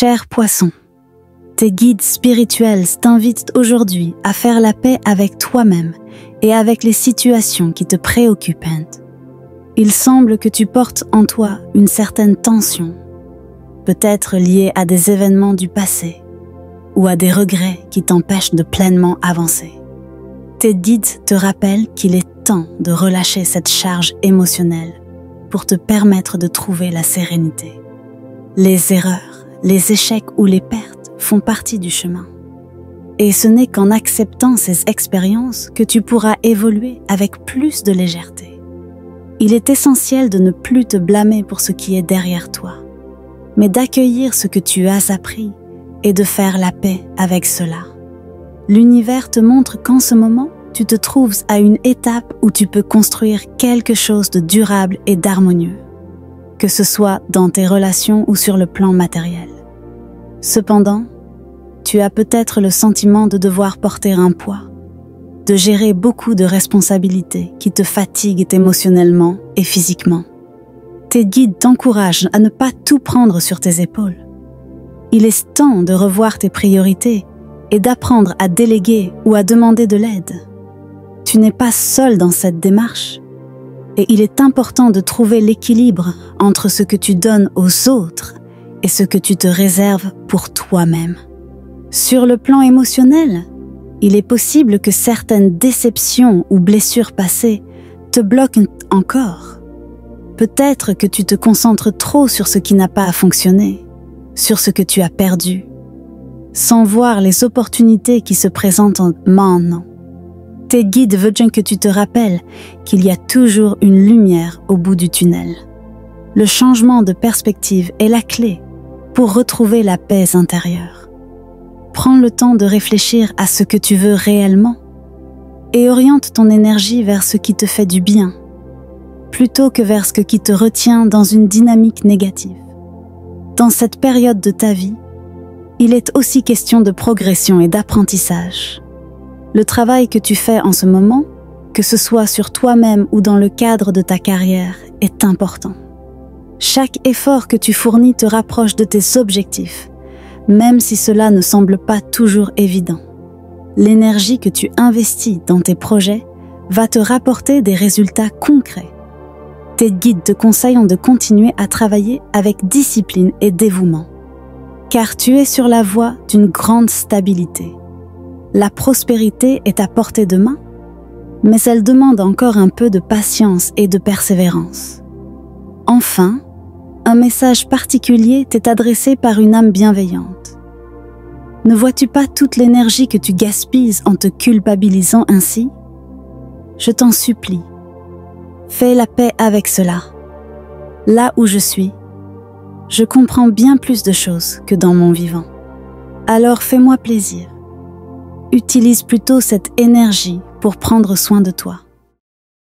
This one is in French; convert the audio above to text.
Cher poisson, tes guides spirituels t'invitent aujourd'hui à faire la paix avec toi-même et avec les situations qui te préoccupent. Il semble que tu portes en toi une certaine tension, peut-être liée à des événements du passé ou à des regrets qui t'empêchent de pleinement avancer. Tes guides te rappellent qu'il est temps de relâcher cette charge émotionnelle pour te permettre de trouver la sérénité. Les erreurs, les échecs ou les pertes font partie du chemin. Et ce n'est qu'en acceptant ces expériences que tu pourras évoluer avec plus de légèreté. Il est essentiel de ne plus te blâmer pour ce qui est derrière toi, mais d'accueillir ce que tu as appris et de faire la paix avec cela. L'univers te montre qu'en ce moment, tu te trouves à une étape où tu peux construire quelque chose de durable et d'harmonieux, que ce soit dans tes relations ou sur le plan matériel. Cependant, tu as peut-être le sentiment de devoir porter un poids, de gérer beaucoup de responsabilités qui te fatiguent émotionnellement et physiquement. Tes guides t'encouragent à ne pas tout prendre sur tes épaules. Il est temps de revoir tes priorités et d'apprendre à déléguer ou à demander de l'aide. Tu n'es pas seul dans cette démarche et il est important de trouver l'équilibre entre ce que tu donnes aux autres et ce que tu te réserves pour toi-même. Sur le plan émotionnel, il est possible que certaines déceptions ou blessures passées te bloquent encore. Peut-être que tu te concentres trop sur ce qui n'a pas fonctionné, sur ce que tu as perdu, sans voir les opportunités qui se présentent maintenant. Tes guides veulent que tu te rappelles qu'il y a toujours une lumière au bout du tunnel. Le changement de perspective est la clé pour retrouver la paix intérieure. Prends le temps de réfléchir à ce que tu veux réellement et oriente ton énergie vers ce qui te fait du bien, plutôt que vers ce qui te retient dans une dynamique négative. Dans cette période de ta vie, il est aussi question de progression et d'apprentissage. Le travail que tu fais en ce moment, que ce soit sur toi-même ou dans le cadre de ta carrière, est important. Chaque effort que tu fournis te rapproche de tes objectifs, même si cela ne semble pas toujours évident. L'énergie que tu investis dans tes projets va te rapporter des résultats concrets. Tes guides te conseillent de continuer à travailler avec discipline et dévouement, car tu es sur la voie d'une grande stabilité. La prospérité est à portée de main, mais elle demande encore un peu de patience et de persévérance. Enfin, un message particulier t'est adressé par une âme bienveillante. Ne vois-tu pas toute l'énergie que tu gaspilles en te culpabilisant ainsi? Je t'en supplie, fais la paix avec cela. Là où je suis, je comprends bien plus de choses que dans mon vivant. Alors fais-moi plaisir. Utilise plutôt cette énergie pour prendre soin de toi.